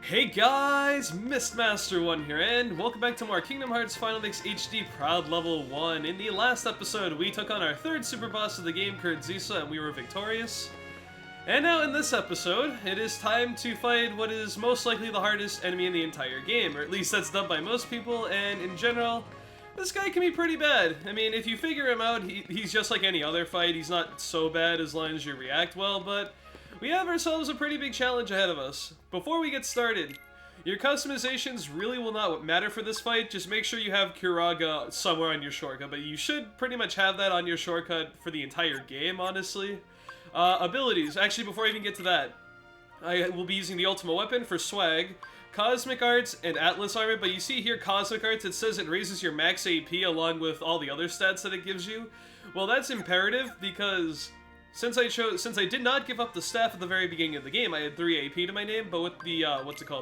Hey guys, Mistmaster1 here, and welcome back to more Kingdom Hearts Final Mix HD Proud Level 1. In the last episode, we took on our third super boss of the game, Kurtzisa, and we were victorious. And now in this episode, it is time to fight what is most likely the hardest enemy in the entire game, or at least that's done by most people, and in general, this guy can be pretty bad. I mean, if you figure him out, he's just like any other fight. He's not so bad as long as you react well, but we have ourselves a pretty big challenge ahead of us. Before we get started, your customizations really will not matter for this fight. Just make sure you have Kiraga somewhere on your shortcut, but you should pretty much have that on your shortcut for the entire game, honestly. Abilities. Actually, before I even get to that, I will be using the Ultima Weapon for swag, Cosmic Arts, and Atlas Armor, but you see here Cosmic Arts, it says it raises your max AP along with all the other stats that it gives you. Well, that's imperative because since I did not give up the staff at the very beginning of the game, I had 3 AP to my name, but with the,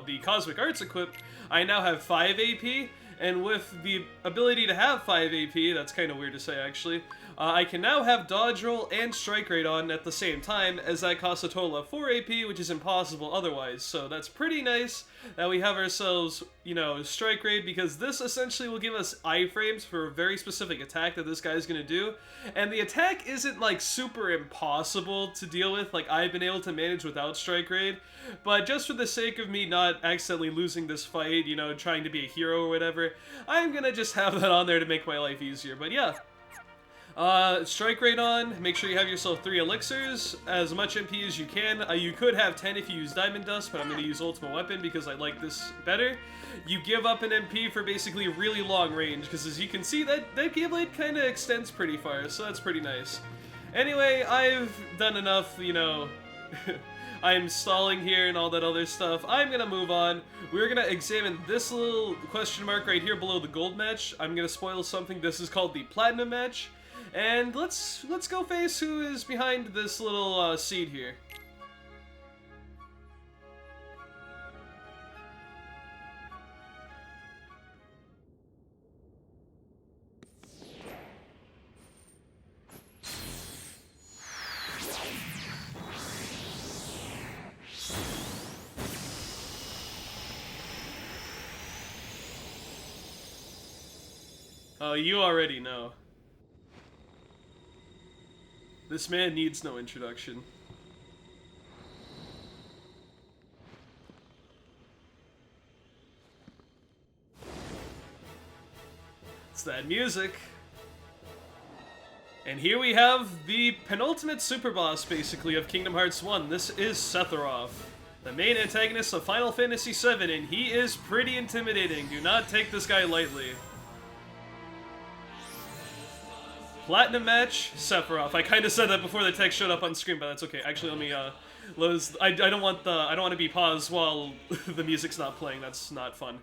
the Cosmic Arts equipped, I now have 5 AP, and with the ability to have 5 AP, that's kind of weird to say actually, I can now have Dodge Roll and Strike Rate on at the same time, as that costs a total of 4 AP, which is impossible otherwise, so that's pretty nice that we have ourselves, Strike Rate, because this essentially will give us iframes for a very specific attack that this guy's gonna do, and the attack isn't, like, super impossible to deal with, like, I've been able to manage without Strike Rate, but just for the sake of me not accidentally losing this fight, trying to be a hero or whatever, I'm gonna just have that on there to make my life easier, but yeah. Strike Rate on, make sure you have yourself 3 elixirs, as much MP as you can. You could have 10 if you use Diamond Dust, but I'm going to use Ultima Weapon because I like this better. You give up an MP for basically really long range, because as you can see, that Keyblade kind of extends pretty far, so that's pretty nice. Anyway, I've done enough, I'm stalling here and all that other stuff. I'm gonna move on. We're gonna examine this little question mark right here below the gold match. I'm gonna spoil something. This is called the platinum match. And let's go face who is behind this little seed here. Oh, you already know. This man needs no introduction. It's that music. And here we have the penultimate super boss, basically, of Kingdom Hearts 1. This is Sephiroth, the main antagonist of Final Fantasy VII, and he is pretty intimidating. Do not take this guy lightly. Platinum match, Sephiroth. I kind of said that before the text showed up on screen, but that's okay. Actually, let me, I don't want to be paused while the music's not playing. That's not fun.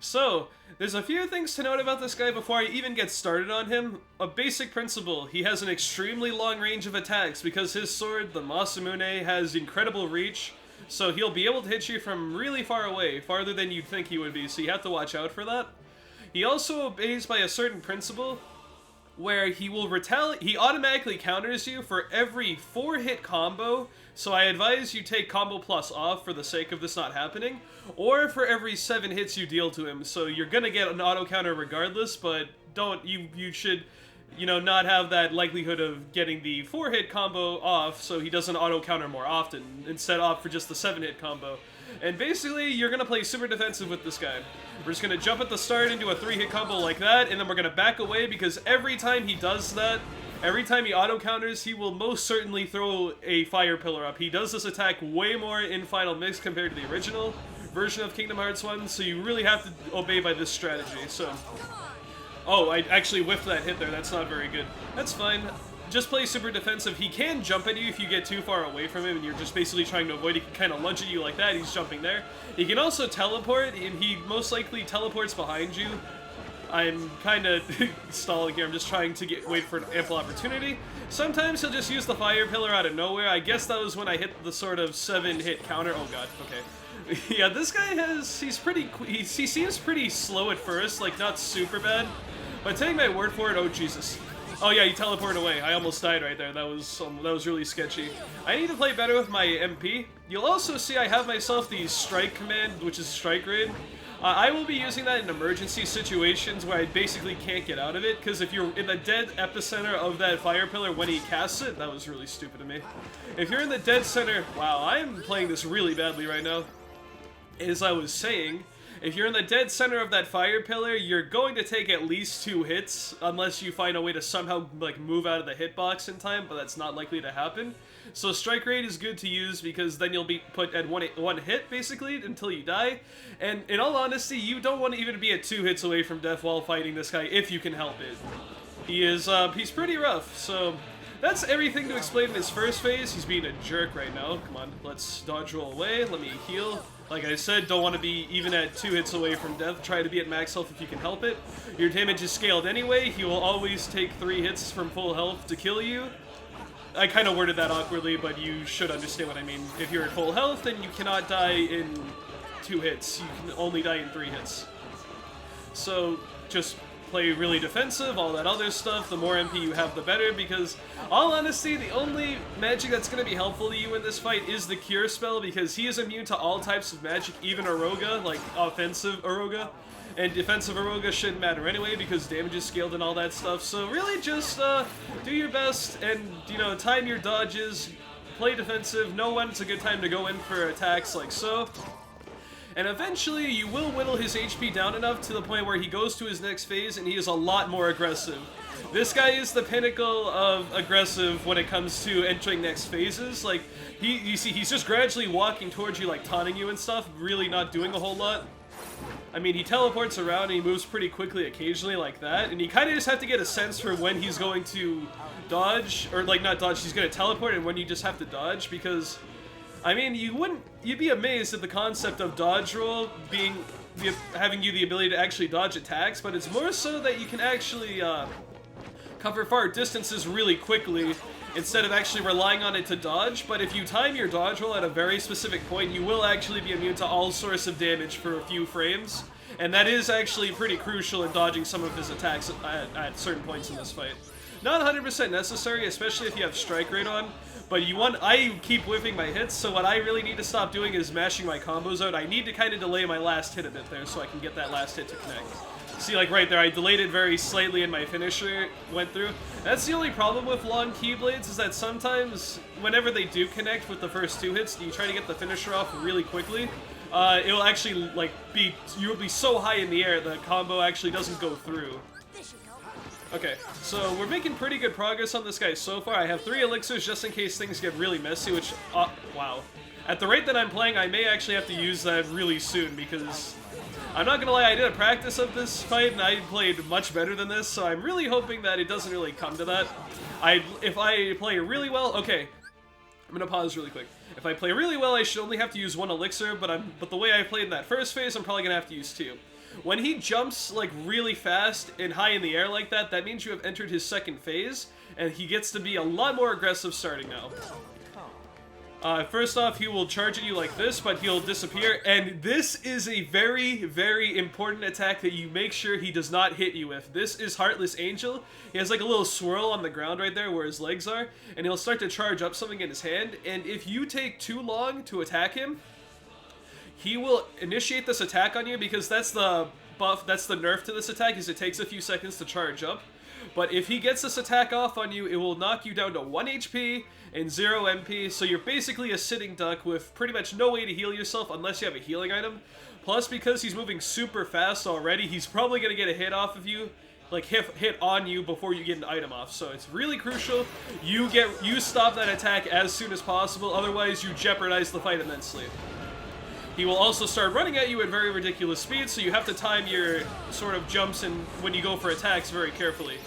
So, there's a few things to note about this guy before I even get started on him. A basic principle, he has an extremely long range of attacks because his sword, the Masamune, has incredible reach, so he'll be able to hit you from really far away, farther than you'd think he would be, so you have to watch out for that. He also obeys by a certain principle, where he will he automatically counters you for every 4-hit combo, so I advise you take combo plus off for the sake of this not happening, or for every 7 hits you deal to him, so you're gonna get an auto counter regardless, but you should, not have that likelihood of getting the 4-hit combo off so he doesn't auto counter more often, instead opt for just the 7-hit combo. And basically, you're gonna play super defensive with this guy. We're just gonna jump at the start into a 3-hit combo like that, and then we're gonna back away because every time he does that, every time he auto counters, he will most certainly throw a fire pillar up. He does this attack way more in Final Mix compared to the original version of Kingdom Hearts 1, so you really have to obey by this strategy. So, oh, I actually whiffed that hit there. That's not very good. That's fine. Just play super defensive. He can jump at you if you get too far away from him and you're just basically trying to avoid. He can kind of lunge at you like that. He's jumping there. He can also teleport, and he most likely teleports behind you. I'm kind of stalling here. I'm just trying to wait for an ample opportunity. Sometimes he'll just use the fire pillar out of nowhere. I guess that was when I hit the sort of 7-hit counter. Oh god, okay. Yeah, this guy he seems pretty slow at first, like not super bad. But take my word for it, oh Jesus. Oh yeah, he teleported away. I almost died right there. That was really sketchy. I need to play better with my MP. You'll also see I have myself the strike command, which is strike raid. I will be using that in emergency situations where I basically can't get out of it, because if you're in the dead epicenter of that fire pillar when he casts it, that was really stupid of me. If you're in the dead center, wow, I'm playing this really badly right now. As I was saying, if you're in the dead center of that fire pillar, you're going to take at least 2 hits, unless you find a way to somehow like move out of the hitbox in time, but that's not likely to happen. So strike rate is good to use because then you'll be put at one hit basically until you die. And in all honesty, you don't want to even be at 2 hits away from death while fighting this guy if you can help it. He's pretty rough. So that's everything to explain in his first phase. He's being a jerk right now. Come on, let's dodge roll away. Let me heal. Like I said, don't want to be even at 2 hits away from death. Try to be at max health if you can help it. Your damage is scaled anyway. He will always take 3 hits from full health to kill you. I kind of worded that awkwardly, but you should understand what I mean. If you're at full health, then you cannot die in 2 hits. You can only die in 3 hits. So just play really defensive, all that other stuff. The more MP you have, the better, because, all honesty, the only magic that's going to be helpful to you in this fight is the Cure spell, because he is immune to all types of magic, even Aroga, like offensive Aroga. And defensive Aroga shouldn't matter anyway, because damage is scaled and all that stuff. So really just do your best and, you know, time your dodges, play defensive, know when it's a good time to go in for attacks like so. And eventually you will whittle his HP down enough to the point where he goes to his next phase and he is a lot more aggressive. This guy is the pinnacle of aggressive when it comes to entering next phases. Like, you see, he's just gradually walking towards you, like taunting you and stuff, really not doing a whole lot. I mean, he teleports around and he moves pretty quickly occasionally like that, and you kind of just have to get a sense for when he's going to dodge, or like not dodge, he's going to teleport, and when you just have to dodge, because, I mean, you'd be amazed at the concept of dodge roll having you the ability to actually dodge attacks, but it's more so that you can actually cover far distances really quickly, instead of actually relying on it to dodge. But if you time your dodge roll at a very specific point, you will actually be immune to all sorts of damage for a few frames. And that is actually pretty crucial in dodging some of his attacks at certain points in this fight. Not 100% necessary, especially if you have strike rate on, but I keep whiffing my hits, so what I really need to stop doing is mashing my combos out. I need to kind of delay my last hit a bit there so I can get that last hit to connect. See, like right there, I delayed it very slightly and my finisher went through. That's the only problem with long keyblades, is that sometimes, whenever they do connect with the first 2 hits, you try to get the finisher off really quickly. It will actually, like, you'll be so high in the air, the combo actually doesn't go through. Okay, so we're making pretty good progress on this guy so far. I have 3 elixirs just in case things get really messy, which, wow. At the rate that I'm playing, I may actually have to use that really soon, because I'm not gonna lie, I did a practice of this fight, and I played much better than this, so I'm really hoping that it doesn't really come to that. If I play really well, okay, I'm gonna pause really quick. If I play really well, I should only have to use 1 elixir, but the way I played in that first phase, I'm probably gonna have to use 2. When he jumps, like, really fast and high in the air like that, that means you have entered his second phase, and he gets to be a lot more aggressive starting now. First off, he will charge at you like this, but he'll disappear, and this is a very, very important attack that you make sure he does not hit you with. This is Heartless Angel. He has like a little swirl on the ground right there where his legs are, and he'll start to charge up something in his hand, and if you take too long to attack him, he will initiate this attack on you, because that's the buff, that's the nerf to this attack, is it takes a few seconds to charge up. But if he gets this attack off on you, it will knock you down to 1 HP and 0 MP, so you're basically a sitting duck with pretty much no way to heal yourself unless you have a healing item. Plus, because he's moving super fast already, he's probably going to get a hit off of you, like hit on you before you get an item off. So it's really crucial you stop that attack as soon as possible, otherwise you jeopardize the fight immensely. He will also start running at you at very ridiculous speeds, so you have to time your sort of jumps and when you go for attacks very carefully.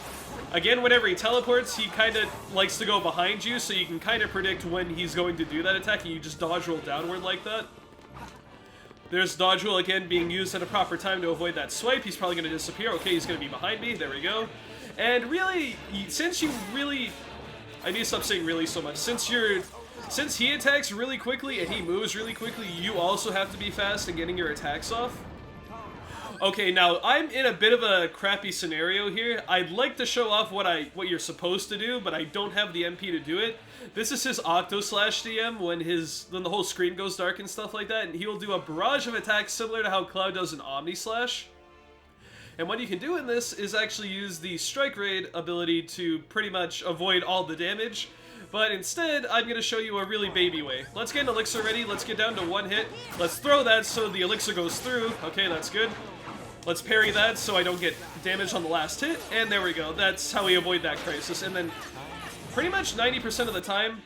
Again, whenever he teleports, he kind of likes to go behind you, so you can kind of predict when he's going to do that attack, and you just dodge roll downward like that. There's dodge roll again being used at a proper time to avoid that swipe. He's probably going to disappear. Okay, he's going to be behind me. There we go. And really, I need to stop saying really so much. Since he attacks really quickly and he moves really quickly, you also have to be fast in getting your attacks off. Okay, now I'm in a bit of a crappy scenario here. I'd like to show off what you're supposed to do, but I don't have the MP to do it. This is his Octo Slash DM when the whole screen goes dark and stuff like that, and he will do a barrage of attacks similar to how Cloud does an Omni Slash. And what you can do in this is actually use the Strike Raid ability to pretty much avoid all the damage. But instead, I'm going to show you a really baby way. Let's get an Elixir ready. Let's get down to 1 hit. Let's throw that so the Elixir goes through. Okay, that's good. Let's parry that so I don't get damaged on the last hit. And there we go. That's how we avoid that crisis. And then pretty much 90% of the time,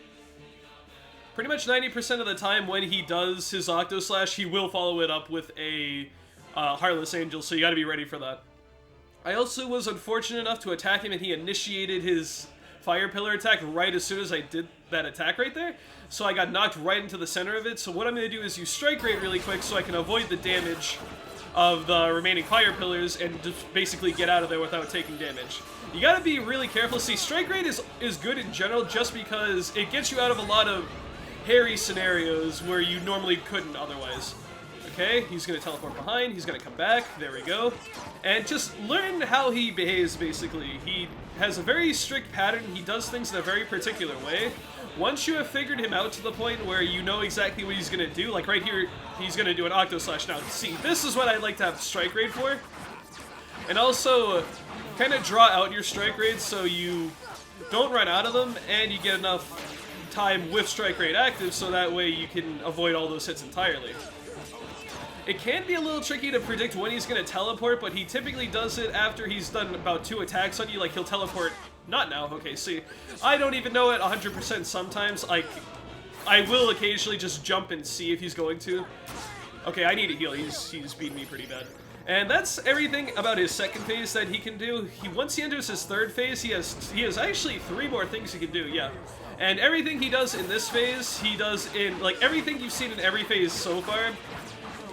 when he does his Octo Slash, he will follow it up with a Heartless Angel, so you gotta be ready for that. I also was unfortunate enough to attack him and he initiated his Fire Pillar attack right as soon as I did that attack right there. So I got knocked right into the center of it. So what I'm going to do is use Strike Rate really quick so I can avoid the damage of the remaining Fire Pillars and just basically get out of there without taking damage. You got to be really careful. See, Strike Rate is good in general just because it gets you out of a lot of hairy scenarios where you normally couldn't otherwise. Okay, he's going to teleport behind, he's going to come back, there we go. And just learn how he behaves, basically. He has a very strict pattern, he does things in a very particular way. Once you have figured him out to the point where you know exactly what he's going to do, like right here, he's going to do an Octo Slash. Now, see, this is what I like to have Strike Raid for. And also, kind of draw out your Strike Raids so you don't run out of them, and you get enough time with Strike Raid active so that way you can avoid all those hits entirely. It can be a little tricky to predict when he's going to teleport, but he typically does it after he's done about 2 attacks on you. Like, he'll teleport... Not now. Okay, see. I don't even know it 100% sometimes. Like, I will occasionally just jump and see if he's going to. Okay, I need a heal. He's beating me pretty bad. And that's everything about his second phase that he can do. Once he enters his third phase, he has actually 3 more things he can do, yeah. And everything he does in this phase, he does in... Like, everything you've seen in every phase so far...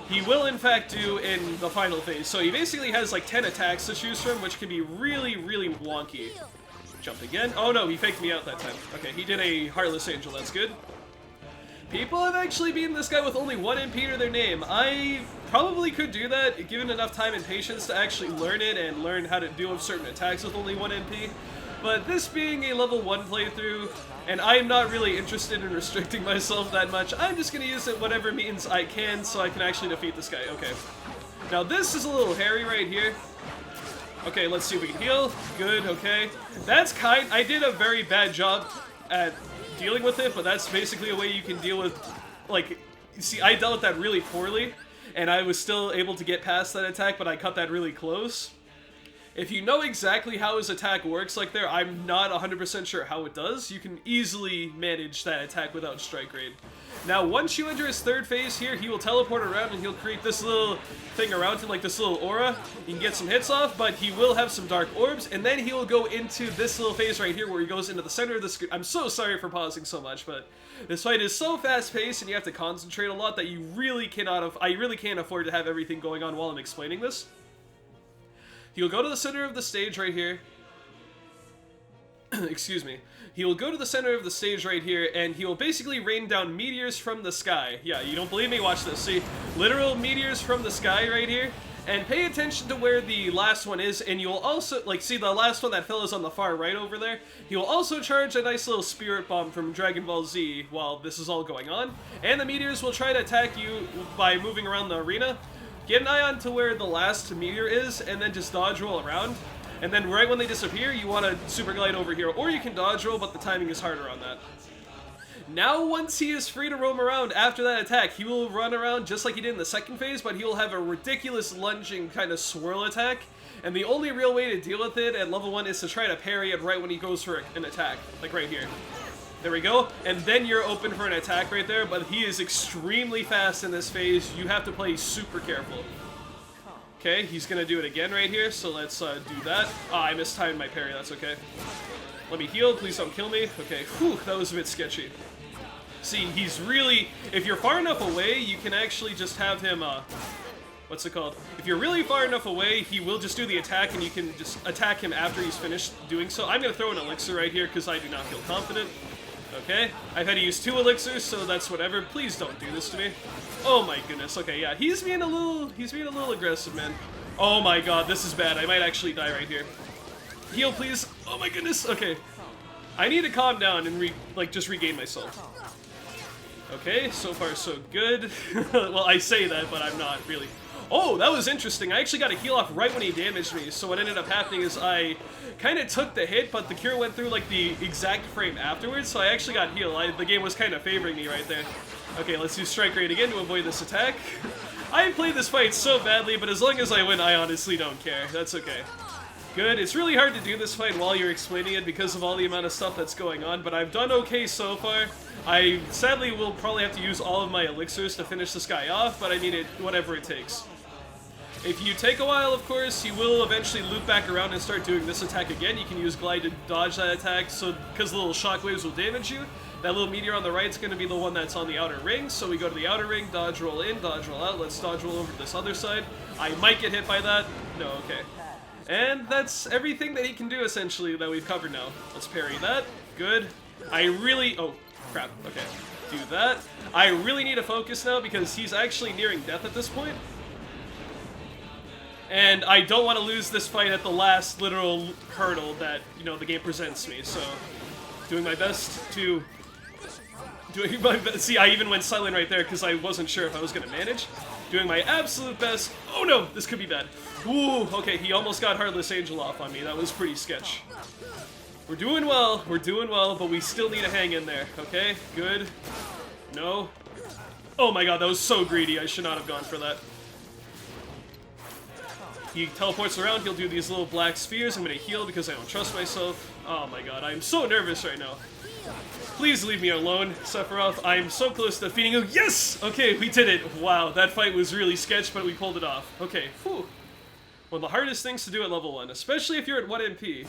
He will, in fact, do in the final phase. So he basically has, like, 10 attacks to choose from, which can be really, really wonky. Jump again. Oh, no, he faked me out that time. Okay, he did a Heartless Angel. That's good. People have actually beaten this guy with only 1 MP to their name. I probably could do that, given enough time and patience to actually learn it and learn how to deal with certain attacks with only 1 MP. But this being a level 1 playthrough, and I'm not really interested in restricting myself that much, I'm just going to use it whatever means I can so I can actually defeat this guy. Okay. Now this is a little hairy right here. Okay, let's see if we can heal. Good, okay. I did a very bad job at dealing with it, but that's basically a way you can deal with, like, you see, I dealt with that really poorly, and I was still able to get past that attack, but I cut that really close. If you know exactly how his attack works like there, I'm not 100% sure how it does. You can easily manage that attack without Strike Raid. Now, once you enter his third phase here, he will teleport around and he'll create this little thing around him, like this little aura. You can get some hits off, but he will have some dark orbs, and then he will go into this little phase right here where he goes into the center of the screen. I'm so sorry for pausing so much, but this fight is so fast-paced and you have to concentrate a lot that you really I really can't afford to have everything going on while I'm explaining this. He'll go to the center of the stage right here. Excuse me. He will go to the center of the stage right here, and he will basically rain down meteors from the sky. Yeah, you don't believe me? Watch this. See, literal meteors from the sky right here. And pay attention to where the last one is, and you'll also, like, see the last one that fell is on the far right over there? He will also charge a nice little Spirit Bomb from Dragon Ball Z while this is all going on. And the meteors will try to attack you by moving around the arena. Get an eye on to where the last meteor is, and then just dodge roll around. And then right when they disappear, you want to super glide over here. Or you can dodge roll, but the timing is harder on that. Now, once he is free to roam around after that attack, he will run around just like he did in the second phase, but he will have a ridiculous lunging kind of swirl attack. And the only real way to deal with it at level 1 is to try to parry it right when he goes for an attack. Like right here. There we go, and then you're open for an attack right there, but he is extremely fast in this phase. You have to play super careful. Okay, he's going to do it again right here, so let's do that. Ah, I mistimed my parry, that's okay. Let me heal, please don't kill me. Okay, whew, that was a bit sketchy. See, he's really... If you're far enough away, you can actually just have him, what's it called? If you're really far enough away, he will just do the attack, and you can just attack him after he's finished doing so. I'm going to throw an elixir right here, because I do not feel confident. Okay, I've had to use 2 elixirs, so that's whatever. Please don't do this to me. Oh my goodness. Okay, yeah, he's being a little aggressive, man. Oh my god, this is bad. I might actually die right here. Heal, please. Oh my goodness. Okay, I need to calm down and just regain myself. Okay, so far so good. Well, I say that, but I'm not really. Oh, that was interesting. I actually got a heal off right when he damaged me, so what ended up happening is I kind of took the hit, but the cure went through like the exact frame afterwards, so I actually got healed. The game was kind of favoring me right there. Okay, let's do strike rate again to avoid this attack. I played this fight so badly, but as long as I win, I honestly don't care. That's okay. Good. It's really hard to do this fight while you're explaining it because of all the amount of stuff that's going on, but I've done okay so far. I sadly will probably have to use all of my elixirs to finish this guy off, but I need it whatever it takes. If you take a while, of course, you will eventually loop back around and start doing this attack again. You can use Glide to dodge that attack, so because the little shockwaves will damage you. That little meteor on the right is going to be the one that's on the outer ring, so we go to the outer ring, dodge roll in, dodge roll out. Let's dodge roll over to this other side. I might get hit by that. No, okay. And that's everything that he can do, essentially, that we've covered now. Let's parry that. Good. Oh, crap. Okay. Do that. I really need to focus now because he's actually nearing death at this point. And I don't want to lose this fight at the last literal hurdle that, the game presents me, so doing my best to... See, I even went silent right there because I wasn't sure if I was going to manage. Doing my absolute best. Oh no, this could be bad. Ooh, okay, he almost got Heartless Angel off on me. That was pretty sketch. We're doing well, but we still need to hang in there, okay? Good. No. Oh my god, that was so greedy. I should not have gone for that. He teleports around, he'll do these little black spheres. I'm gonna heal because I don't trust myself. Oh my god, I'm so nervous right now. Please leave me alone, Sephiroth. I'm so close to defeating you. Yes! Okay, we did it. Wow, that fight was really sketch, but we pulled it off. Okay, whew. One of the hardest things to do at level 1, especially if you're at 1 MP.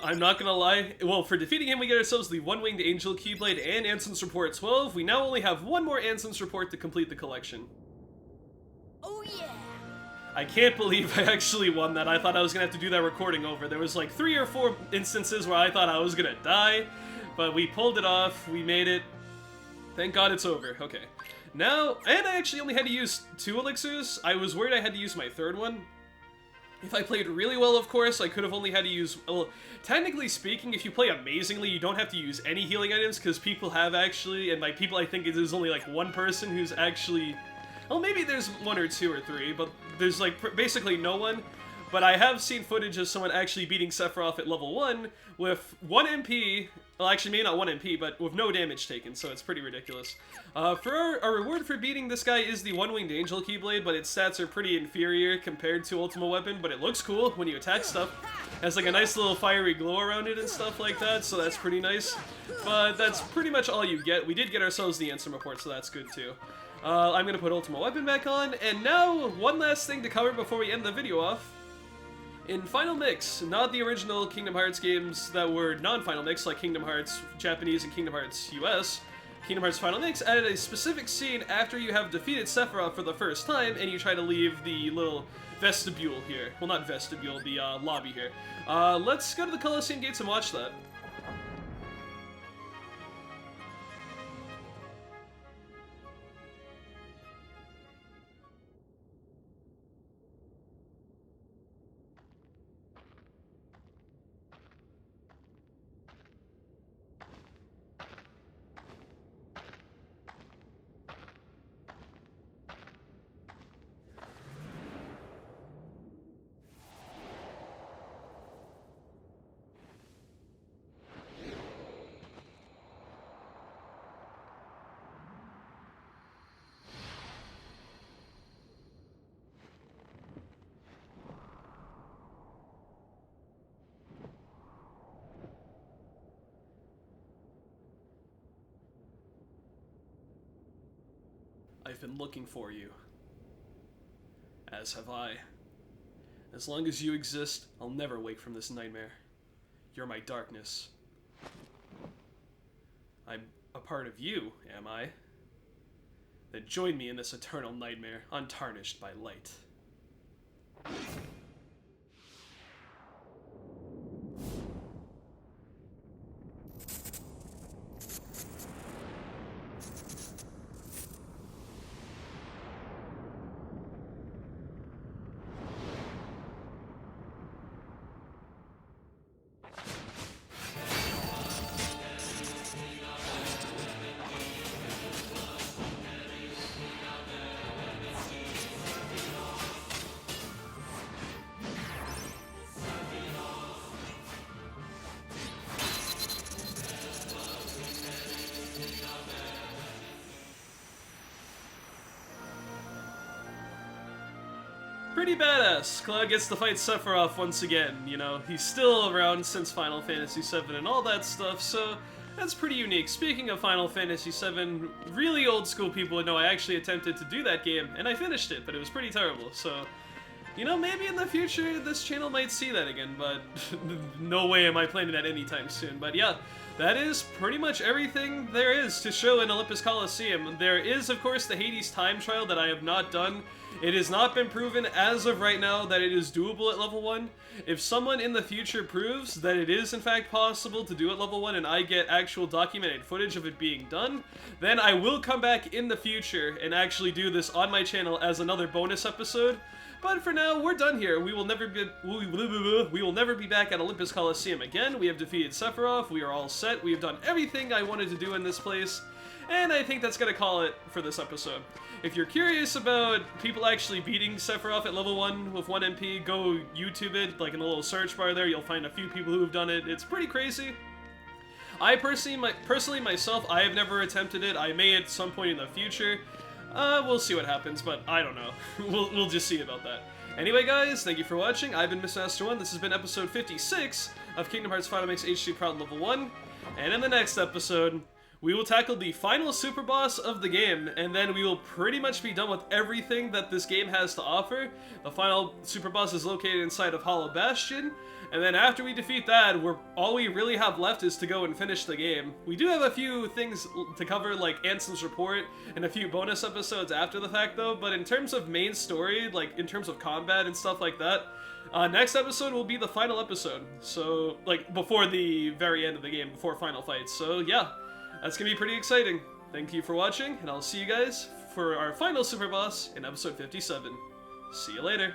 I'm not gonna lie. Well, for defeating him, we get ourselves the One-Winged Angel Keyblade and Anson's Report 12. We now only have one more Anson's Report to complete the collection. Oh yeah! I can't believe I actually won that. I thought I was gonna have to do that recording over. There was like 3 or 4 instances where I thought I was gonna die, but we pulled it off. We made it. Thank God it's over. Okay. Now, and I actually only had to use 2 elixirs. I was worried I had to use my 3rd one. If I played really well, of course, I could have only had to use... Well, technically speaking, if you play amazingly, you don't have to use any healing items, because people have actually, and by people I think there's only like 1 person who's actually... Well, maybe there's 1 or 2 or 3, but there's like basically no one. But I have seen footage of someone actually beating Sephiroth at level 1 with 1 MP, well actually maybe not 1 MP, but with no damage taken, so it's pretty ridiculous. For our reward for beating this guy is the One-Winged Angel Keyblade, but its stats are pretty inferior compared to Ultimate Weapon, but it looks cool when you attack stuff. It has like a nice little fiery glow around it and stuff like that, so that's pretty nice. But that's pretty much all you get. We did get ourselves the Ansem Report, so that's good too. I'm gonna put Ultimate Weapon back on, and now one last thing to cover before we end the video off. In Final Mix, not the original Kingdom Hearts games that were non-Final Mix, like Kingdom Hearts Japanese and Kingdom Hearts US, Kingdom Hearts Final Mix added a specific scene after you have defeated Sephiroth for the first time and you try to leave the little vestibule here. Well, not vestibule, the lobby here. Let's go to the Colosseum Gates and watch that. I've been looking for you. As have I. As long as you exist, I'll never wake from this nightmare. You're my darkness. I'm a part of you, am I? Then join me in this eternal nightmare, untarnished by light. Pretty badass. Cloud gets to fight Sephiroth once again, you know. He's still around since Final Fantasy VII and all that stuff, so that's pretty unique. Speaking of Final Fantasy VII, really old school people would know I actually attempted to do that game, and I finished it, but it was pretty terrible, so... You know, maybe in the future this channel might see that again, but no way am I planning that anytime soon. But yeah, that is pretty much everything there is to show in Olympus Coliseum. There is, of course, the Hades time trial that I have not done. It has not been proven as of right now that it is doable at level 1. If someone in the future proves that it is in fact possible to do at level 1 and I get actual documented footage of it being done, then I will come back in the future and actually do this on my channel as another bonus episode. But for now, we're done here. We will never be back at Olympus Coliseum again. We have defeated Sephiroth. We are all set. We have done everything I wanted to do in this place. And I think that's going to call it for this episode. If you're curious about people actually beating Sephiroth at level 1 with 1 MP, go YouTube it, like in the little search bar there. You'll find a few people who have done it. It's pretty crazy. I personally myself, I have never attempted it. I may at some point in the future. We'll see what happens, but I don't know. We'll just see about that. Anyway, guys, thank you for watching. I've been Mr.Master1. This has been episode 56 of Kingdom Hearts Final Mix HD Proud Level 1. And in the next episode, we will tackle the final super boss of the game, and then we will pretty much be done with everything that this game has to offer. The final super boss is located inside of Hollow Bastion, and then after we defeat that, all we really have left is to go and finish the game. We do have a few things to cover, like Ansem's report, and a few bonus episodes after the fact though, but in terms of main story, like in terms of combat and stuff like that, next episode will be the final episode. So, like, before the very end of the game, before final fights. So yeah, that's gonna be pretty exciting. Thank you for watching, and I'll see you guys for our final super boss in episode 57. See you later.